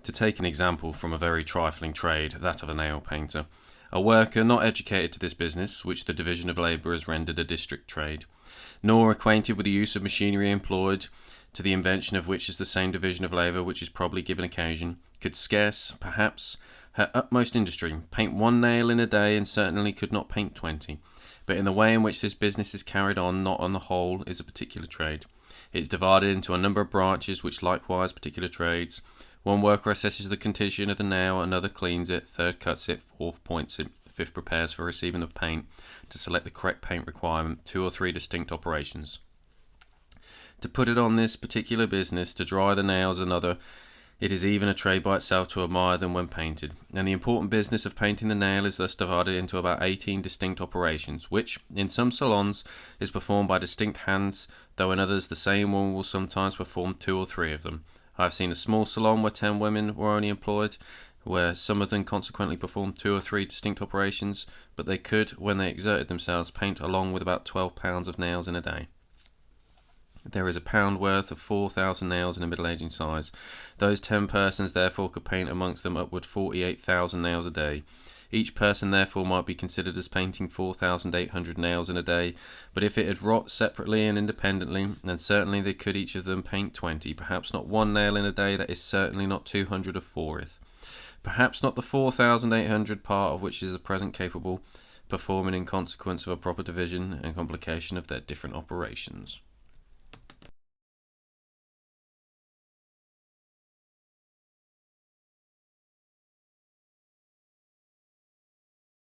To take an example from a very trifling trade, that of a nail painter, a worker not educated to this business, which the division of labour has rendered a district trade, nor acquainted with the use of machinery employed, to the invention of which is the same division of labour which is probably given occasion, could scarce, perhaps, her utmost industry, paint 1 nail in a day, and certainly could not paint 20. But in the way in which this business is carried on, not on the whole, is a particular trade. It is divided into a number of branches, which likewise particular trades. One worker assesses the condition of the nail, another cleans it, third cuts it, fourth points it, fifth prepares for receiving of paint, to select the correct paint requirement, 2 or 3 distinct operations. To put it on this particular business, to dry the nails another, it is even a trade by itself to admire them when painted, and the important business of painting the nail is thus divided into about 18 distinct operations, which, in some salons, is performed by distinct hands, though in others the same woman will sometimes perform 2 or 3 of them. I have seen a small salon where 10 women were only employed, where some of them consequently performed 2 or 3 distinct operations, but they could, when they exerted themselves, paint along with about 12 pounds of nails in a day. There is a pound worth of 4,000 nails in a middle-aging size. Those 10 persons therefore could paint amongst them upward 48,000 nails a day. Each person therefore might be considered as painting 4,800 nails in a day, but if it had wrought separately and independently, then certainly they could each of them paint 20, perhaps not 1 nail in a day, that is certainly not 200 of 4th. Perhaps not the 4,800 part of which is at present capable, performing in consequence of a proper division and complication of their different operations.